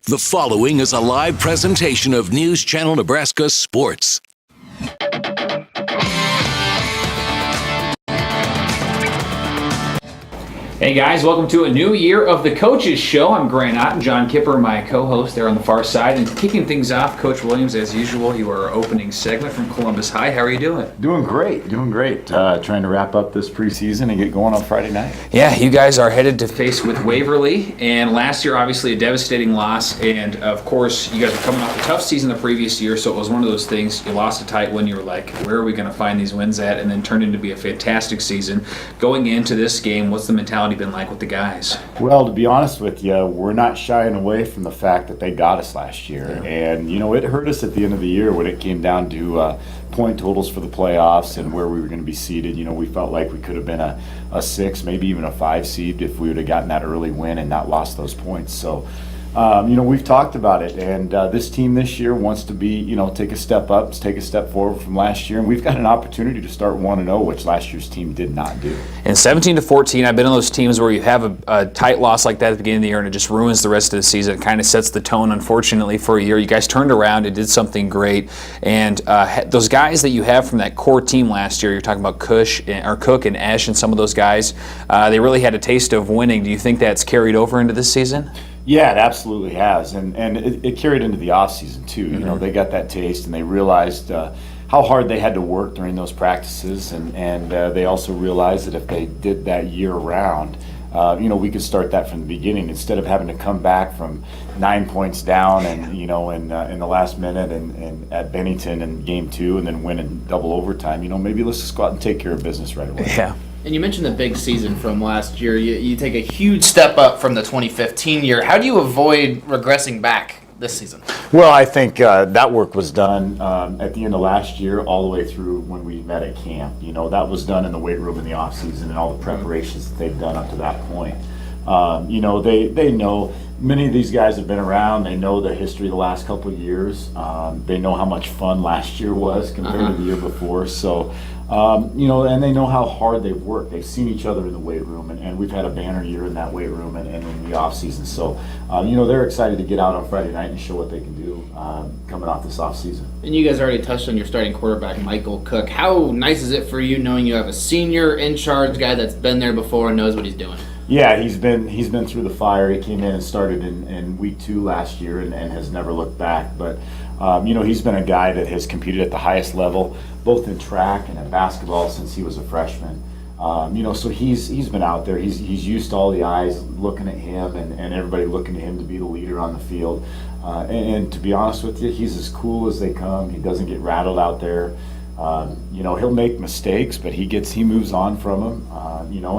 The following is a live presentation of News Channel Nebraska Sports. Hey guys, welcome to a new year of the Coaches Show. I'm Grant Ott and John Kipper, my co-host there on the far side. And kicking things off, Coach Williams, as usual, you are our opening segment from Columbus High. How are you doing? Doing great. Trying to wrap up this preseason and get going on Friday night. Yeah, you guys are headed to face with Waverly. And last year, obviously, a devastating loss. And, of course, you guys were coming off a tough season the previous year. So it was one of those things, you lost a tight one. You were like, where are we going to find these wins at? And then turned into be a fantastic season. Going into this game, what's the mentality been like with the guys? Well, to be honest with you, we're not shying away from the fact that they got us last year. Yeah. And, it hurt us at the end of the year when it came down to point totals for the playoffs and where we were going to be seeded. We felt like we could have been a 6, maybe even a 5 seed if we would have gotten that early win and not lost those points. So, we've talked about it, and this team this year wants to be, take a step up, take a step forward from last year, and we've got an opportunity to start 1-0, which last year's team did not do. And 17-14, I've been on those teams where you have a tight loss like that at the beginning of the year, and it just ruins the rest of the season. It kind of sets the tone, unfortunately, for a year. You guys turned around and did something great, and those guys that you have from that core team last year, you're talking about Cook and Ash and some of those guys, they really had a taste of winning. Do you think that's carried over into this season? Yeah, it absolutely has, and it carried into the offseason too. Mm-hmm. They got that taste, and they realized how hard they had to work during those practices, and they also realized that if they did that year-round, we could start that from the beginning instead of having to come back from 9 points down and in the last minute and at Bennington in game 2 and then win in double overtime. Maybe let's just go out and take care of business right away. Yeah. And you mentioned the big season from last year. You take a huge step up from the 2015 year. How do you avoid regressing back this season? Well, I think that work was done at the end of last year all the way through when we met at camp. That was done in the weight room in the offseason and all the preparations that they've done up to that point. They know many of these guys have been around. They know the history of the last couple of years. They know how much fun last year was compared to the year before. So, and they know how hard they've worked. They've seen each other in the weight room, and we've had a banner year in that weight room and in the off season. So, they're excited to get out on Friday night and show what they can do coming off this off season. And you guys already touched on your starting quarterback, Michael Cook. How nice is it for you knowing you have a senior in charge guy that's been there before and knows what he's doing? Yeah, he's been through the fire. He came in and started in week 2 last year and has never looked back. But he's been a guy that has competed at the highest level, both in track and in basketball since he was a freshman. So he's been out there. He's used to all the eyes looking at him and everybody looking at him to be the leader on the field. And to be honest with you, he's as cool as they come. He doesn't get rattled out there. He'll make mistakes, but he moves on from them.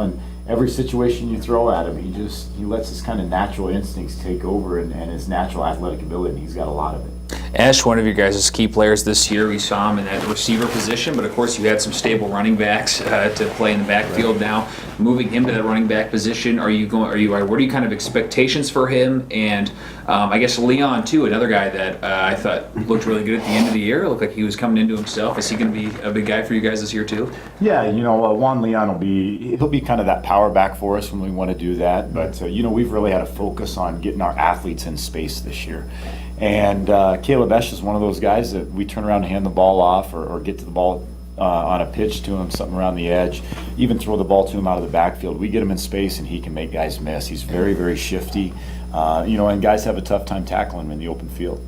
And every situation you throw at him, he lets his kind of natural instincts take over and his natural athletic ability, and he's got a lot of it. Ash, one of your guys' key players this year, we saw him in that receiver position, but of course you had some stable running backs to play in the backfield now. Moving him to that running back position, what are your kind of expectations for him? And I guess Leon too, another guy that I thought looked really good at the end of the year. It looked like he was coming into himself. Is he going to be a big guy for you guys this year too? Yeah, Juan Leon he'll be kind of that power back for us when we want to do that. But we've really had a focus on getting our athletes in space this year. And Caleb Esch is one of those guys that we turn around and hand the ball off or get to the ball on a pitch to him, something around the edge, even throw the ball to him out of the backfield. We get him in space and he can make guys miss. He's very, very shifty, and guys have a tough time tackling him in the open field.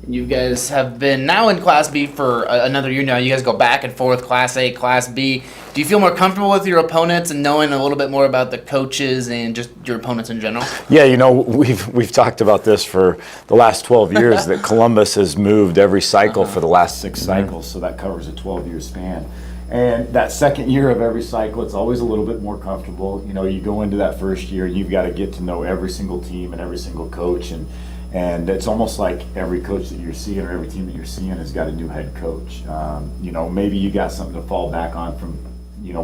You guys have been now in Class B for another year now. You guys go back and forth, Class A, Class B. Do you feel more comfortable with your opponents and knowing a little bit more about the coaches and just your opponents in general? Yeah, we've talked about this for the last 12 years that Columbus has moved every cycle for the last 6 cycles, so that covers a 12-year span. And that second year of every cycle, it's always a little bit more comfortable. You go into that first year, you've got to get to know every single team and every single coach, and it's almost like every coach that you're seeing or every team that you're seeing has got a new head coach. Maybe you got something to fall back on from,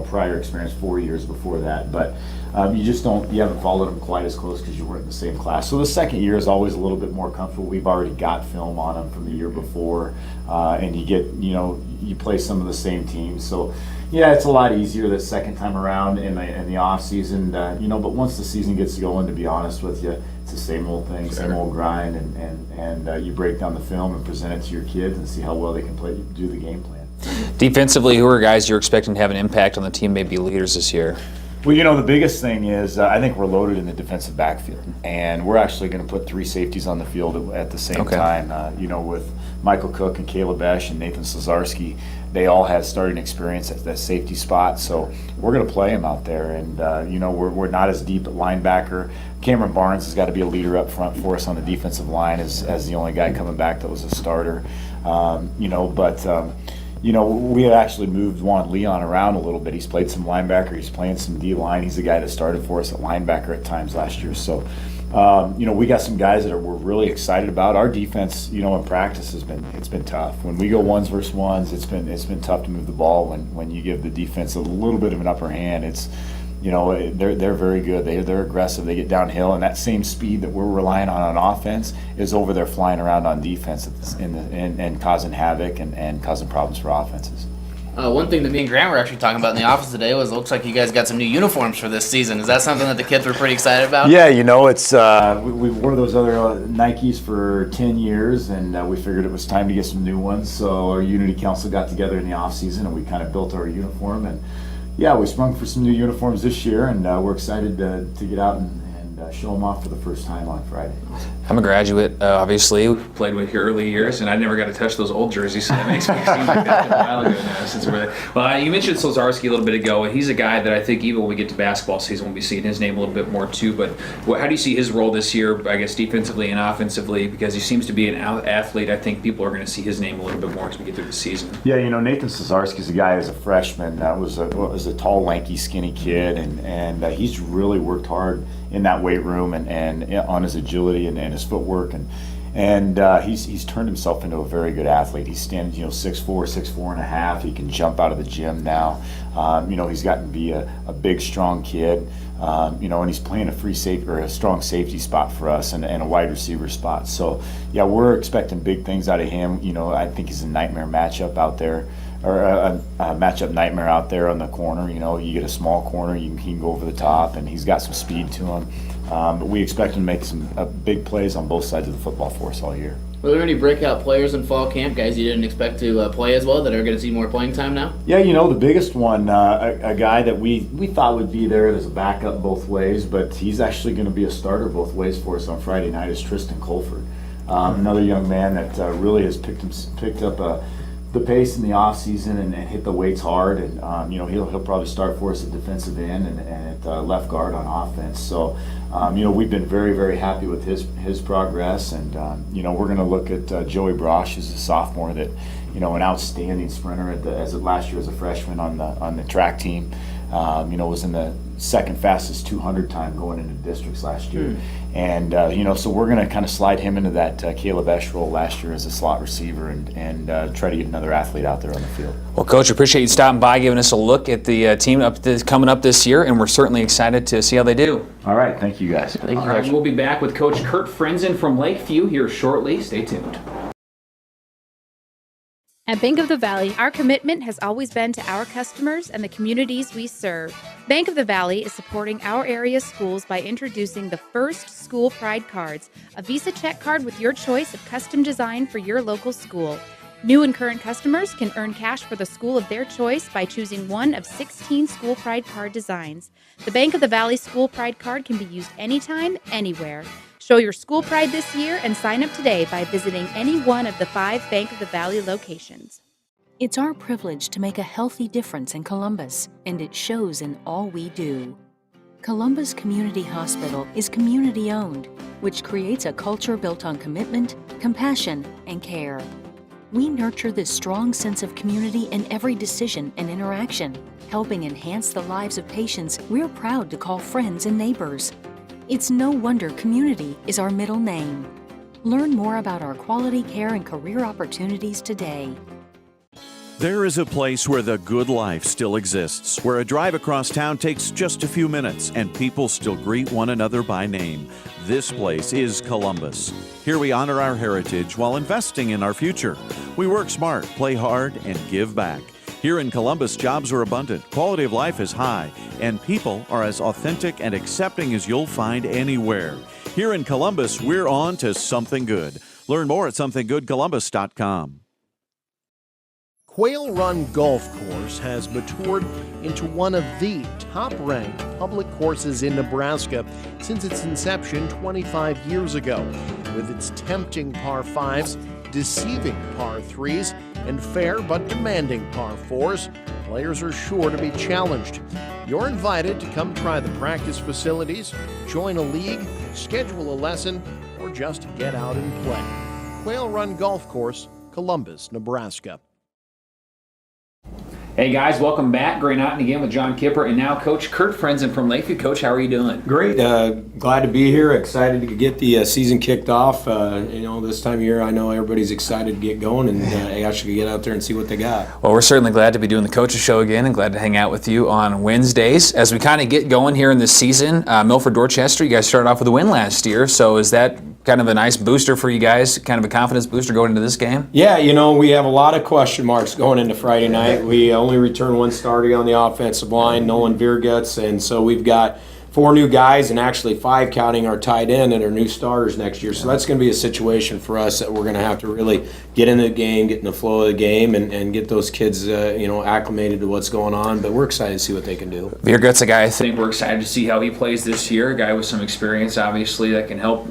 prior experience 4 years before that. But you haven't followed them quite as close because you weren't in the same class. So the second year is always a little bit more comfortable. We've already got film on them from the year before. And you play some of the same teams. So yeah, it's a lot easier the second time around in the off season, but once the season gets going, to be honest with you, it's the same old thing, same old grind, and you break down the film and present it to your kids and see how well they can do the game plan. Defensively, who are guys you're expecting to have an impact on the team, maybe leaders this year? Well, the biggest thing is I think we're loaded in the defensive backfield, and we're actually going to put 3 safeties on the field at the same time. With Michael Cook and Caleb Esch and Nathan Slazarski, they all have starting experience at that safety spot, so we're going to play them out there. And we're not as deep at linebacker. Cameron Barnes has got to be a leader up front for us on the defensive line as the only guy coming back that was a starter. We had actually moved Juan Leon around a little bit. He's played some linebacker. He's playing some D-line. He's the guy that started for us at linebacker at times last year. So, we got some guys that we're really excited about. Our defense, in practice it's been tough. When we go ones versus ones, it's been tough to move the ball. When you give the defense a little bit of an upper hand, they're very good. They're aggressive. They get downhill, and that same speed that we're relying on offense is over there flying around on defense and causing havoc and causing problems for offenses. One thing that me and Grant were actually talking about in the office today was it looks like you guys got some new uniforms for this season. Is that something that the kids were pretty excited about? Yeah, it's we wore those other Nikes for 10 years, and we figured it was time to get some new ones. So our Unity Council got together in the off season, and we kind of built our uniform. And yeah, we sprung for some new uniforms this year, and we're excited to get out and show them off for the first time on Friday. I'm a graduate, obviously. Played with your early years, and I never got to touch those old jerseys, so that makes me seem like that's been a while ago now since we're there. Well, you mentioned Slazarski a little bit ago, and he's a guy that I think even when we get to basketball season, we'll be seeing his name a little bit more too. But how do you see his role this year, I guess, defensively and offensively? Because he seems to be an athlete. I think people are going to see his name a little bit more as we get through the season. Yeah, Nathan Slazarski's a guy as a freshman that was a tall, lanky, skinny kid, and he's really worked hard in that weight room and on his agility and his footwork, and he's turned himself into a very good athlete. He's standing 6'4", 6'4 and a half. He can jump out of the gym now. He's gotten to be a big, strong kid. And he's playing a free safety or a strong safety spot for us and a wide receiver spot. So yeah, we're expecting big things out of him. I think he's a nightmare matchup out there. Or a matchup nightmare out there on the corner. You get a small corner, he can go over the top, and he's got some speed to him. But we expect him to make some big plays on both sides of the football for us all year. Were there any breakout players in fall camp, guys you didn't expect to play as well, that are going to see more playing time now? Yeah, the biggest one, a guy that we thought would be there as a backup both ways, but he's actually going to be a starter both ways for us on Friday night, is Tristan Colford. Another young man that really has picked up the pace in the off season and hit the weights hard, and he'll probably start for us at defensive end and at left guard on offense. So we've been very, very happy with his progress, and we're going to look at Joey Brosh, who's a sophomore that an outstanding sprinter last year as a freshman on the track team. Was in the second fastest 200 time going into districts last year. And, so we're going to kind of slide him into that Caleb Esch role last year as a slot receiver and try to get another athlete out there on the field. Well, Coach, appreciate you stopping by, giving us a look at the team coming up this year, and we're certainly excited to see how they do. All right. Thank you, guys. All right, we'll be back with Coach Kurt Frenzen from Lakeview here shortly. Stay tuned. At Bank of the Valley, our commitment has always been to our customers and the communities we serve. Bank of the Valley is supporting our area schools by introducing the first School Pride Cards, a Visa check card with your choice of custom design for your local school. New and current customers can earn cash for the school of their choice by choosing one of 16 School Pride Card designs. The Bank of the Valley School Pride Card can be used anytime, anywhere. Show your school pride this year and sign up today by visiting any one of the 5 Bank of the Valley locations. It's our privilege to make a healthy difference in Columbus, and it shows in all we do. Columbus Community Hospital is community-owned, which creates a culture built on commitment, compassion, and care. We nurture this strong sense of community in every decision and interaction, helping enhance the lives of patients we're proud to call friends and neighbors. It's no wonder community is our middle name. Learn more about our quality care and career opportunities today. There is a place where the good life still exists, where a drive across town takes just a few minutes and people still greet one another by name. This place is Columbus. Here we honor our heritage while investing in our future. We work smart, play hard, and give back. Here in Columbus, jobs are abundant, quality of life is high, and people are as authentic and accepting as you'll find anywhere. Here in Columbus, we're on to something good. Learn more at somethinggoodcolumbus.com. Quail Run Golf Course has matured into one of the top-ranked public courses in Nebraska since its inception 25 years ago. With its tempting par 5s, deceiving par 3s, and fair but demanding par 4s, players are sure to be challenged. You're invited to come try the practice facilities, join a league, schedule a lesson, or just get out and play. Quail Run Golf Course, Columbus, Nebraska. Hey guys, welcome back. Gray Knotting again with John Kipper and now Coach Kurt Frenzen from Lakeview. Coach, how are you doing? Great. Glad to be here. Excited to get the season kicked off. This time of year, I know everybody's excited to get going and actually get out there and see what they got. Well, we're certainly glad to be doing the Coaches Show again and glad to hang out with you on Wednesdays. As we kind of get going here in this season, Milford Dorchester, you guys started off with a win last year, so is that kind of a nice booster for you guys, kind of a confidence booster going into this game? Yeah, we have a lot of question marks going into Friday night. We only return one starter on the offensive line, Nolan Viergutz, and so we've got 4 new guys and actually 5 counting our tight end and our new starters next year. So that's going to be a situation for us that we're going to have to really get in the game, get in the flow of the game, and get those kids acclimated to what's going on. But we're excited to see what they can do. Viergut's a guy I think we're excited to see how he plays this year. A guy with some experience, obviously, that can help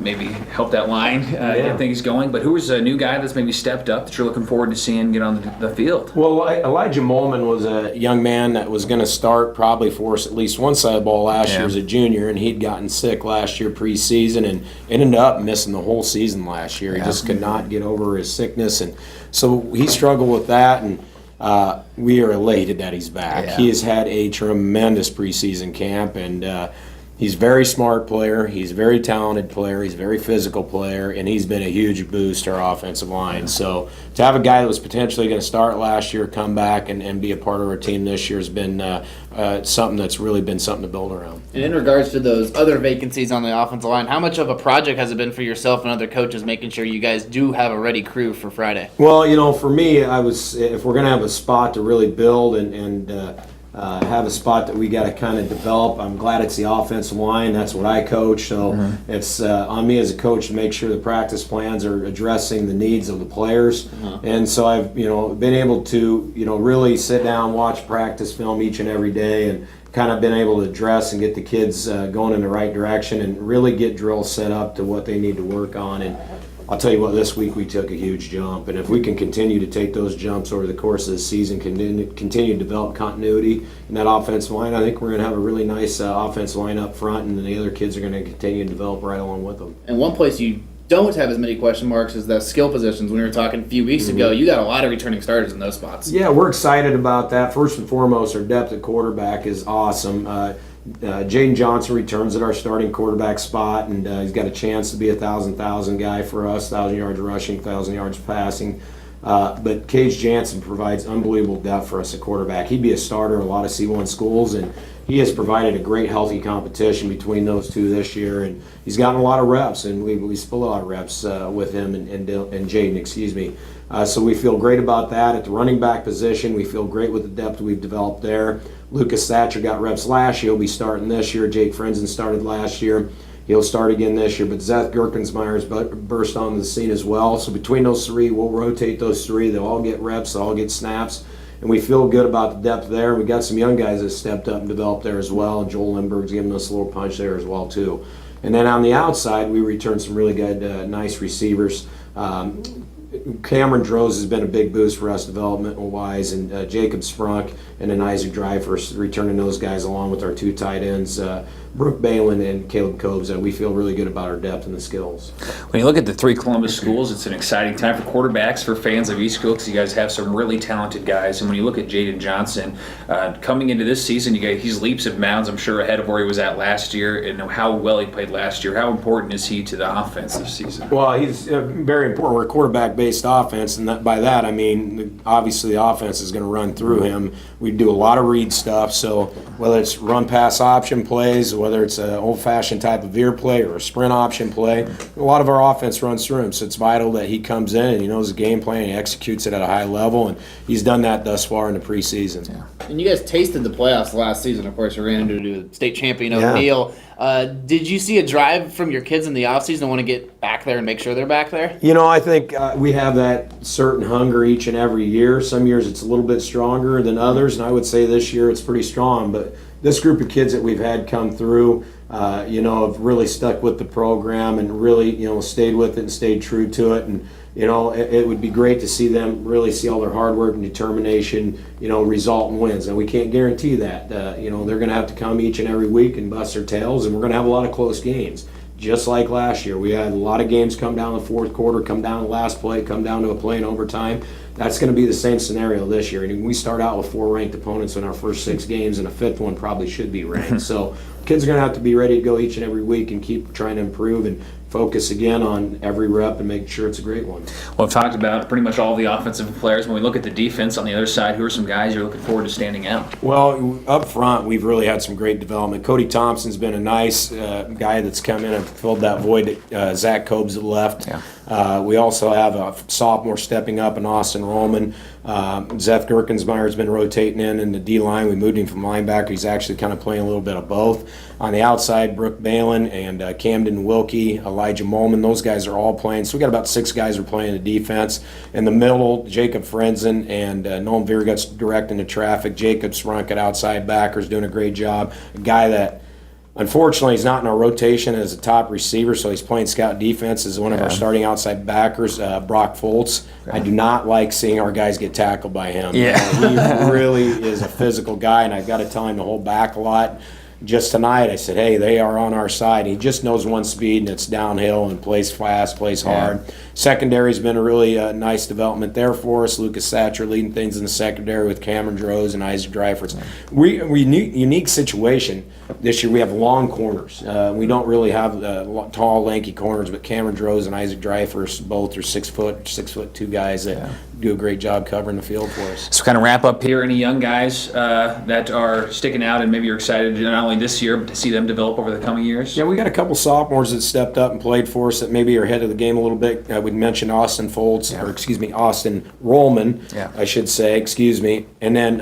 that line get things going. But who is a new guy that's maybe stepped up that you're looking forward to seeing get on the field? Well, Elijah Molman was a young man that was going to start probably for us at least one side of the ball last year as a junior, and he'd gotten sick last year preseason and ended up missing the whole season last year. He just could not get over his sickness, and so he struggled with that, and we are elated that he's back. Yeah. He has had a tremendous preseason camp, and he's a very smart player. He's a very talented player. He's a very physical player, and he's been a huge boost to our offensive line. Yeah. So to have a guy that was potentially going to start last year come back and be a part of our team this year has been something that's really been something to build around. And in regards to those other vacancies on the offensive line, how much of a project has it been for yourself and other coaches making sure you guys do have a ready crew for Friday? Well, for me, if we're going to have a spot to really build and have a spot that we got to kind of develop. I'm glad it's the offensive line. That's what I coach. So it's on me as a coach to make sure the practice plans are addressing the needs of the players. And so I've been able to really sit down, watch practice film each and every day, and kind of been able to address and get the kids going in the right direction and really get drills set up to what they need to work on. And I'll tell you what, this week we took a huge jump, and if we can continue to take those jumps over the course of the season, continue to develop continuity in that offensive line, I think we're going to have a really nice offensive line up front, and the other kids are going to continue to develop right along with them. And one place you don't have as many question marks as the skill positions. When we were talking a few weeks ago, you got a lot of returning starters in those spots. Yeah, we're excited about that. First and foremost, our depth at quarterback is awesome. Jaden Johnson returns at our starting quarterback spot, and he's got a chance to be a 1,000 guy for us, 1,000 yards rushing, 1,000 yards passing. But Cage Jansen provides unbelievable depth for us at quarterback. He'd be a starter in a lot of C1 schools, and he has provided a great, healthy competition between those two this year. And he's gotten a lot of reps, and we split a lot of reps with him and Jaden, So we feel great about that. At the running back position, we feel great with the depth we've developed there. Lucas Thatcher got reps last year. He'll be starting this year. Jake Frenzen started last year. He'll start again this year. But Zeth Gerkensmeyer's burst onto the scene as well. So between those three, we'll rotate those three. They'll all get reps. They'll all get snaps. And we feel good about the depth there. We got some young guys that stepped up and developed there as well. And Joel Lindbergh's giving us a little punch there as well, too. And then on the outside, we returned some really good, nice receivers. Cameron Droz has been a big boost for us developmental-wise, and Jacob Sprunk and then Isaac Driver returning those guys along with our 2 tight ends, Brooke Balin and Caleb Cobbs. We feel really good about our depth and the skills. When you look at the 3 Columbus schools, it's an exciting time for quarterbacks, for fans of East School, because you guys have some really talented guys. And when you look at Jaden Johnson, coming into this season, he's leaps and bounds, I'm sure, ahead of where he was at last year, and how well he played last year. How important is he to the offense this season? Well, he's very important. We're a quarterback-based offense, and by that I mean obviously the offense is going to run through him. We do a lot of read stuff, so whether it's run-pass option plays, whether whether it's an old-fashioned type of veer play or a sprint option play. A lot of our offense runs through him, so it's vital that he comes in and he knows the game plan and he executes it at a high level, and he's done that thus far in the preseason. Yeah. And you guys tasted the playoffs last season. Of course, you ran into state champion O'Neill. Did you see a drive from your kids in the offseason to want to get back there and make sure they're back there? You know, I think we have that certain hunger each and every year. Some years it's a little bit stronger than others, and I would say this year it's pretty strong. But this group of kids that we've had come through, have really stuck with the program and really, stayed with it and stayed true to it. And, it would be great to see them really see all their hard work and determination, result in wins. And we can't guarantee that. They're going to have to come each and every week and bust their tails, and we're going to have a lot of close games. Just like last year, we had a lot of games come down the fourth quarter, come down the last play, come down to a play in overtime. That's going to be the same scenario this year. And we start out with 4 ranked opponents in our first 6 games, and a 5th one probably should be ranked. So kids are going to have to be ready to go each and every week and keep trying to improve and focus again on every rep and make sure it's a great one. Well, I've talked about pretty much all the offensive players. When we look at the defense on the other side, who are some guys you're looking forward to standing out? Well, up front, we've really had some great development. Cody Thompson's been a nice guy that's come in and filled that void that Zach Cobbs had left. Yeah. We also have a sophomore stepping up in Austin Roman. Zeth Gerkensmeyer's been rotating in the D-line. We moved him from linebacker. He's actually kind of playing a little bit of both. On the outside, Brooke Balin and Camden Wilkie, Elijah Molman, those guys are all playing. So we got about 6 guys who are playing the defense. In the middle, Jacob Frenzen and Nolan Virgut's directing the traffic. Jacob Sprunk at outside backers doing a great job. A guy that unfortunately he's not in our rotation as a top receiver, so he's playing scout defense as one of our starting outside backers, Brock Foltz. I do not like seeing our guys get tackled by him. He really is a physical guy, and I've got to tell him to hold back a lot. Just tonight, I said, hey, they are on our side. He just knows one speed, and it's downhill, and plays fast, plays hard. Secondary's been a really nice development there for us. Lucas Satcher leading things in the secondary with Cameron Droz and Isaac Dreifers. Unique situation this year. We have long corners. We don't really have tall, lanky corners, but Cameron Droz and Isaac Dreifers both are 6'2" guys that do a great job covering the field for us. So kind of wrap up here, any young guys that are sticking out and maybe you're excited not only this year, but to see them develop over the coming years? Yeah, we got a couple sophomores that stepped up and played for us that maybe are ahead of the game a little bit. We mentioned Austin Rollman, I should say, and then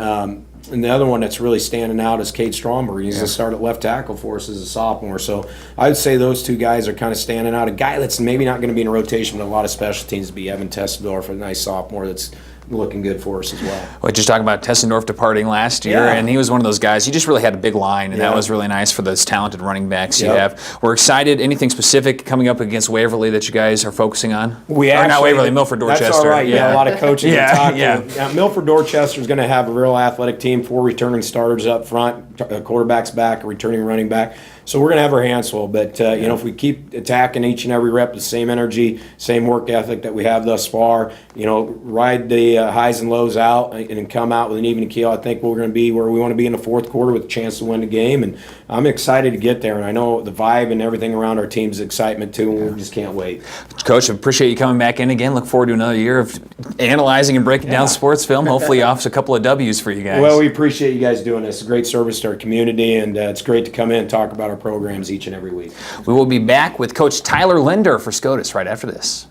and the other one that's really standing out is Cade Stromberg. He's going to start at left tackle for us as a sophomore. So I would say those 2 guys are kind of standing out. A guy that's maybe not going to be in a rotation with a lot of special teams would be Evan Testendorf, a nice sophomore that's looking good for us as well. Well, just talking about Tessendorf departing last year, and he was one of those guys. He just really had a big line, and that was really nice for those talented running backs you have. We're excited. Anything specific coming up against Waverly that you guys are focusing on? Not Waverly, Milford Dorchester. That's all right. Yeah, a lot of coaching to talk to. Milford Dorchester is going to have a real athletic team, 4 returning starters up front, quarterback's back, a returning running back. So we're going to have our hands full, but if we keep attacking each and every rep with the same energy, same work ethic that we have thus far, ride the highs and lows out and come out with an even keel, I think we're going to be where we want to be in the fourth quarter with a chance to win the game. And I'm excited to get there, and I know the vibe and everything around our team's excitement too, and we just can't wait. Coach, I appreciate you coming back in again. Look forward to another year of analyzing and breaking down sports film. Hopefully off a couple of W's for you guys. Well, we appreciate you guys doing this. It's a great service to our community, and it's great to come in and talk about our programs each and every week. We will be back with Coach Tyler Linder for SCOTUS right after this.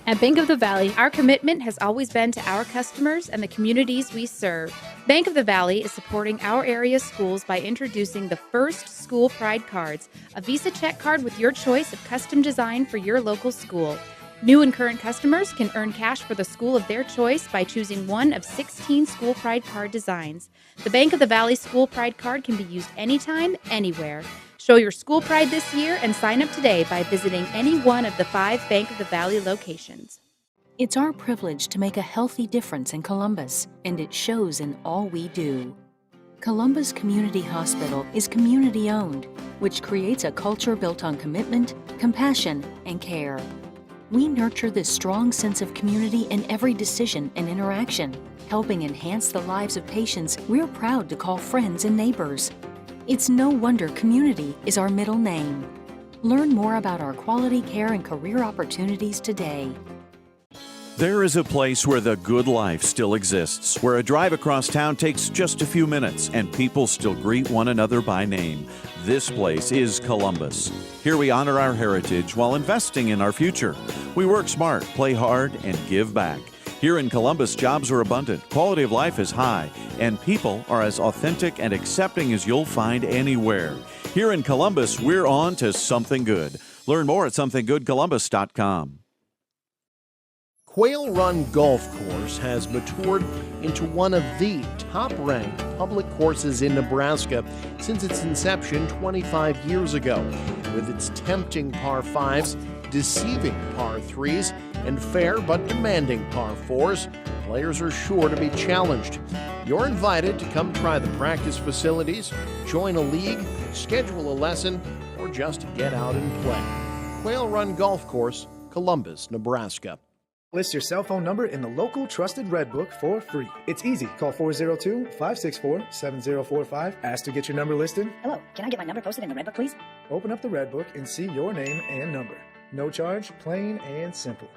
At Bank of the Valley, our commitment has always been to our customers and the communities we serve. Bank of the Valley is supporting our area schools by introducing the first School Pride Cards, a Visa check card with your choice of custom design for your local school. New and current customers can earn cash for the school of their choice by choosing one of 16 School Pride card designs. The Bank of the Valley School Pride card can be used anytime, anywhere. Show your school pride this year and sign up today by visiting any one of the 5 Bank of the Valley locations. It's our privilege to make a healthy difference in Columbus, and it shows in all we do. Columbus Community Hospital is community-owned, which creates a culture built on commitment, compassion, and care. We nurture this strong sense of community in every decision and interaction, helping enhance the lives of patients we're proud to call friends and neighbors. It's no wonder community is our middle name. Learn more about our quality care and career opportunities today. There is a place where the good life still exists, where a drive across town takes just a few minutes and people still greet one another by name. This place is Columbus. Here we honor our heritage while investing in our future. We work smart, play hard, and give back. Here in Columbus, jobs are abundant, quality of life is high, and people are as authentic and accepting as you'll find anywhere. Here in Columbus, we're on to something good. Learn more at somethinggoodcolumbus.com. Quail Run Golf Course has matured into one of the top-ranked public courses in Nebraska since its inception 25 years ago. With its tempting par 5s, deceiving par 3s, and fair but demanding par 4s, players are sure to be challenged. You're invited to come try the practice facilities, join a league, schedule a lesson, or just get out and play. Quail Run Golf Course, Columbus, Nebraska. List your cell phone number in the local trusted Red Book for free. It's easy. Call 402-564-7045. Ask to get your number listed. Hello, can I get my number posted in the Red Book, please? Open up the Red Book and see your name and number. No charge, plain and simple.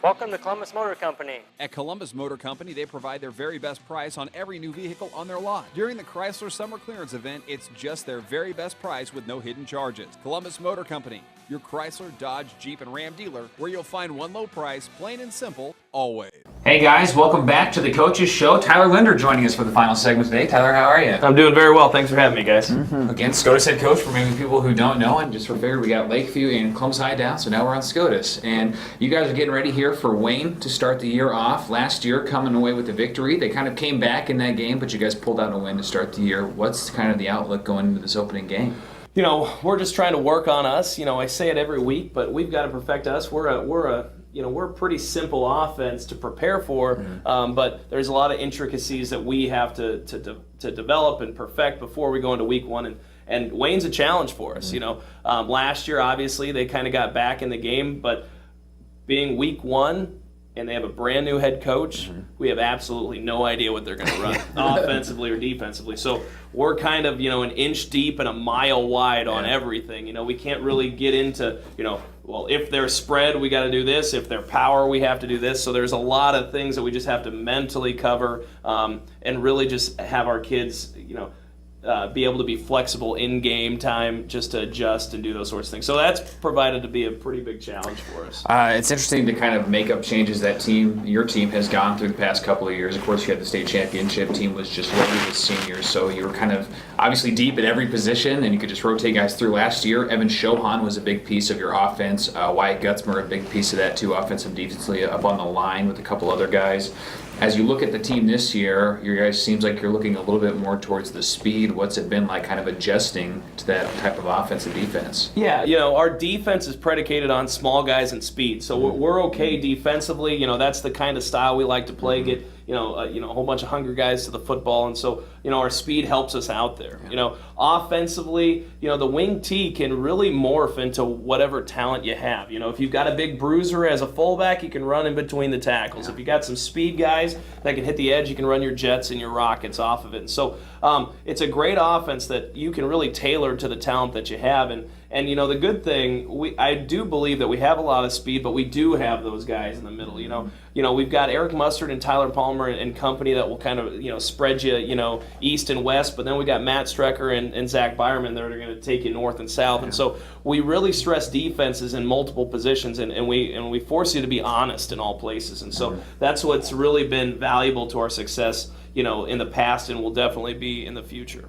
Welcome to Columbus Motor Company. At Columbus Motor Company, they provide their very best price on every new vehicle on their lot. During the Chrysler Summer Clearance event, it's just their very best price with no hidden charges. Columbus Motor Company, your Chrysler, Dodge, Jeep, and Ram dealer, where you'll find one low price, plain and simple, always. Hey guys, welcome back to the Coaches Show. Tyler Linder joining us for the final segment today. Tyler, how are you? I'm doing very well. Thanks for having me, guys. Again, SCOTUS head coach for maybe people who don't know, and just for figure, we got Lakeview and Columbus High down, so now we're on SCOTUS. And you guys are getting ready here for Wayne to start the year off. Last year, coming away with the victory. They kind of came back in that game, but you guys pulled out a win to start the year. What's kind of the outlook going into this opening game? You know, we're just trying to work on us. You know, I say it every week, but we've got to perfect us. We're a pretty simple offense to prepare for, but there's a lot of intricacies that we have to develop and perfect before we go into week one. And Wayne's a challenge for us. You know, last year obviously they kind of got back in the game, but being week one and they have a brand new head coach, we have absolutely no idea what they're going to run offensively or defensively. So we're kind of, an inch deep and a mile wide on everything. You know, we can't really get into, well, if they're spread, we got to do this. If they're power, we have to do this. So there's a lot of things that we just have to mentally cover and really just have our kids, be able to be flexible in game time, just to adjust and do those sorts of things. So that's provided to be a pretty big challenge for us. It's interesting to kind of make up changes that your team has gone through the past couple of years. Of course, you had the state championship team was just loaded with seniors, so you were kind of obviously deep at every position, and you could just rotate guys through. Last year, Evan Shohan was a big piece of your offense. Wyatt Gutzmer, a big piece of that too, offensive, defensively, up on the line with a couple other guys. As you look at the team this year, your guys seems like you're looking a little bit more towards the speed. What's it been like kind of adjusting to that type of offensive defense? Yeah, our defense is predicated on small guys and speed. So we're okay defensively. That's the kind of style we like to play. Get a whole bunch of hungry guys to the football, and so our speed helps us out there. Offensively, the wing T can really morph into whatever talent you have. If you've got a big bruiser as a fullback, you can run in between the tackles. If you got some speed guys that can hit the edge, you can run your jets and your rockets off of it. And so it's a great offense that you can really tailor to the talent that you have. And the good thing, I do believe that we have a lot of speed, but we do have those guys in the middle. We've got Eric Mustard and Tyler Palmer and company that will kind of spread you east and west, but then we got Matt Strecker and Zach Byerman that are going to take you north and south. And so we really stress defenses in multiple positions, and we force you to be honest in all places. And so that's what's really been valuable to our success in the past, and will definitely be in the future.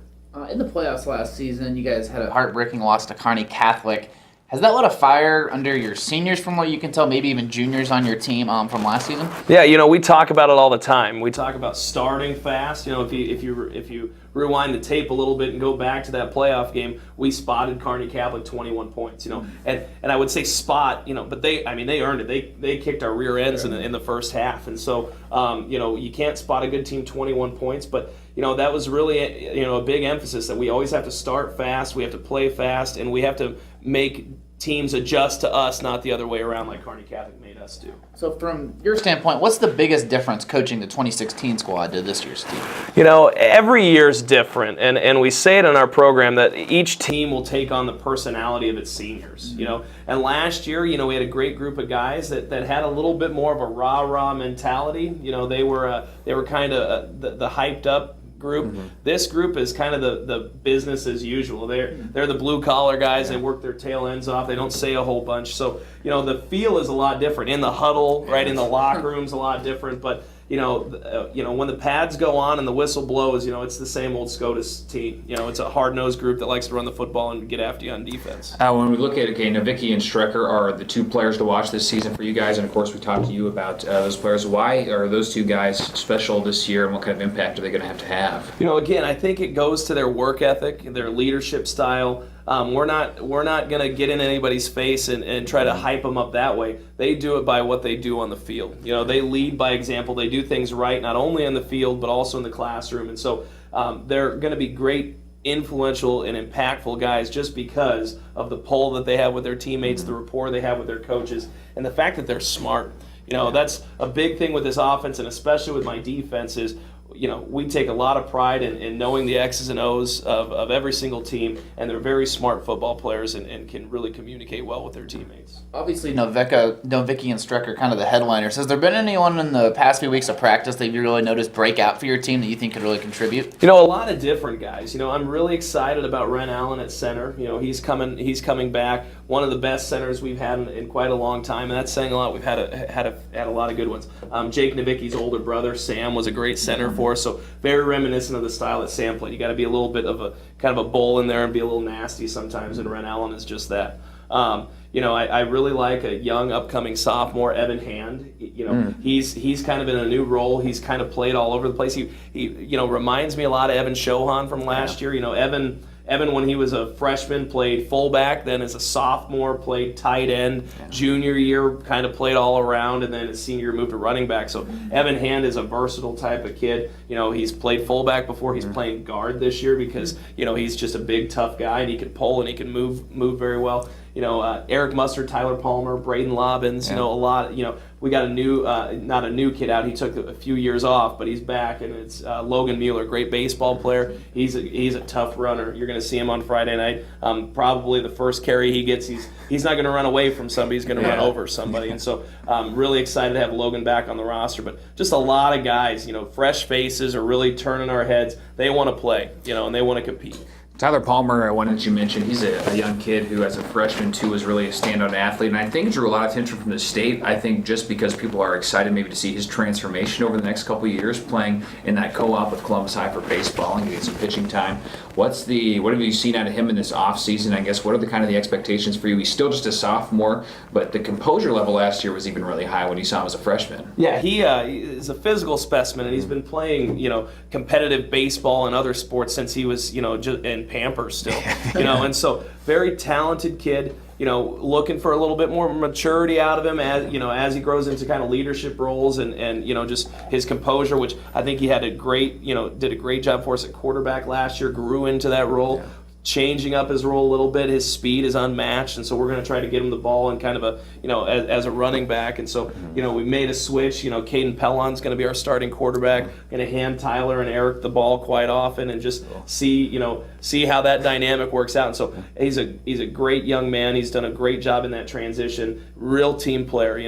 In the playoffs last season, you guys had a heartbreaking loss to Kearney Catholic. Has that lit a fire under your seniors, from what you can tell, maybe even juniors on your team from last season? Yeah, we talk about it all the time. We talk about starting fast. If you rewind the tape a little bit and go back to that playoff game, we spotted Kearney Catholic 21 points. And I would say spot, but they earned it. They kicked our rear ends in the first half, and so you can't spot a good team 21 points, but that was really a big emphasis that we always have to start fast, we have to play fast, and we have to make teams adjust to us, not the other way around like Kearney Catholic made us do. So from your standpoint, what's the biggest difference coaching the 2016 squad to this year's team? Every year's different, and we say it in our program that each team will take on the personality of its seniors. And last year, we had a great group of guys that had a little bit more of a rah-rah mentality. They were kind of the hyped up group. This group is kind of the business as usual. They're the blue collar guys. They work their tail ends off. They don't say a whole bunch. So the feel is a lot different in the huddle, right? In the locker room's a lot different. But when the pads go on and the whistle blows, it's the same old SCOTUS team. It's a hard-nosed group that likes to run the football and get after you on defense. When we look at Nowicki and Strecker are the two players to watch this season for you guys, and of course we talked to you about those players. Why are those two guys special this year, and what kind of impact are they going to have? Again, I think it goes to their work ethic, their leadership style. We're not going to get in anybody's face and try to hype them up that way. They do it by what they do on the field. They lead by example. They do things right, not only in the field but also in the classroom. And so they're going to be great, influential, and impactful guys just because of the pull that they have with their teammates, the rapport they have with their coaches, and the fact that they're smart. That's a big thing with this offense, and especially with my defense is, we take a lot of pride in knowing the X's and O's of every single team, and they're very smart football players and can really communicate well with their teammates. Obviously, Nowicki and Strecker are kind of the headliners. Has there been anyone in the past few weeks of practice that you really noticed break out for your team that you think could really contribute? A lot of different guys. I'm really excited about Ren Allen at center. He's coming back. One of the best centers we've had in quite a long time, and that's saying a lot. We've had a lot of good ones. Jake Nowicki's older brother, Sam, was a great center for us, so very reminiscent of the style that Sam played. You got to be a little bit of a kind of a bull in there and be a little nasty sometimes, and Ren Allen is just that. I really like a young upcoming sophomore, Evan Hand. He's kind of in a new role. He's kind of played all over the place. He reminds me a lot of Evan Shohan from last year. Evan, when he was a freshman, played fullback. Then as a sophomore, played tight end. Junior year, kind of played all around, and then his senior year moved to running back. So Evan Hand is a versatile type of kid. He's played fullback before. He's playing guard this year because he's just a big, tough guy, and he can pull and he can move very well. Eric Mustard, Tyler Palmer, Braden Lobbins. A lot. We got a new, not a new kid out. He took a few years off, but he's back, and it's Logan Mueller, great baseball player. He's a tough runner. You're going to see him on Friday night. Probably the first carry he gets, he's not going to run away from somebody. He's going to run over somebody. And so I'm really excited to have Logan back on the roster. But just a lot of guys, fresh faces are really turning our heads. They want to play, and they want to compete. Tyler Palmer, one that you mentioned, he's a young kid who, as a freshman, too, was really a standout athlete, and I think drew a lot of attention from the state. I think just because people are excited maybe to see his transformation over the next couple of years, playing in that co-op with Columbus High for baseball and getting some pitching time. What have you seen out of him in this off-season? I guess what are the expectations for you? He's still just a sophomore, but the composure level last year was even really high when you saw him as a freshman. Yeah, he is a physical specimen, and he's been playing competitive baseball and other sports since he was just in Pampers still, and so very talented kid. Looking for a little bit more maturity out of him as he grows into kind of leadership roles and just his composure, which I think he had did a great job for us at quarterback last year, grew into that role. Changing up his role a little bit. His speed is unmatched, and so we're going to try to get him the ball in kind of as a running back. And so, we made a switch. Caden Pellon's going to be our starting quarterback. Going to hand Tyler and Eric the ball quite often and just see how that dynamic works out. And so he's a great young man. He's done a great job in that transition. Real team player.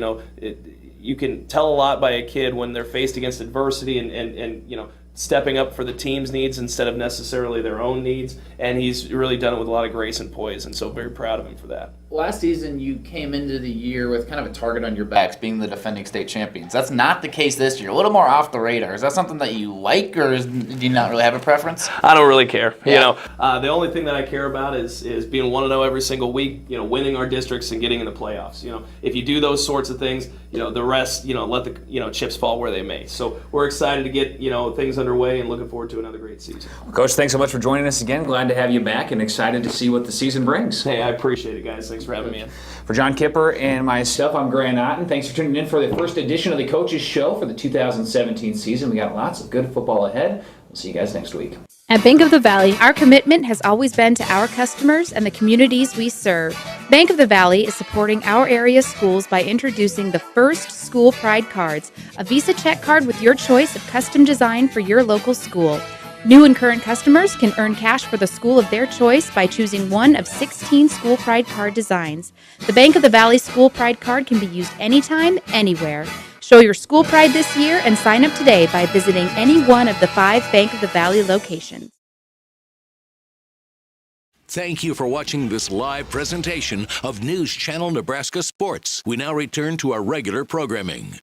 You can tell a lot by a kid when they're faced against adversity and stepping up for the team's needs instead of necessarily their own needs, and he's really done it with a lot of grace and poise, and so very proud of him for that. Last season, you came into the year with kind of a target on your backs, being the defending state champions. That's not the case this year. A little more off the radar. Is that something that you like, or do you not really have a preference? I don't really care. The only thing that I care about is being 1-0 every single week. Winning our districts and getting in the playoffs. If you do those sorts of things, the rest, let the chips fall where they may. So we're excited to get things underway and looking forward to another great season. Well, Coach, thanks so much for joining us again. Glad to have you back and excited to see what the season brings. Hey, I appreciate it, guys. Thanks for having me in. For John Kipper and myself, I'm Grant Otten. Thanks for tuning in for the first edition of the Coaches Show for the 2017 season. We got lots of good football ahead. We'll see you guys next week. At Bank of the Valley, our commitment has always been to our customers and the communities we serve. Bank of the Valley is supporting our area schools by introducing the first School Pride Cards, a Visa check card with your choice of custom design for your local school. New and current customers can earn cash for the school of their choice by choosing one of 16 School Pride card designs. The Bank of the Valley School Pride card can be used anytime, anywhere. Show your school pride this year and sign up today by visiting any one of the 5 Bank of the Valley locations. Thank you for watching this live presentation of News Channel Nebraska Sports. We now return to our regular programming.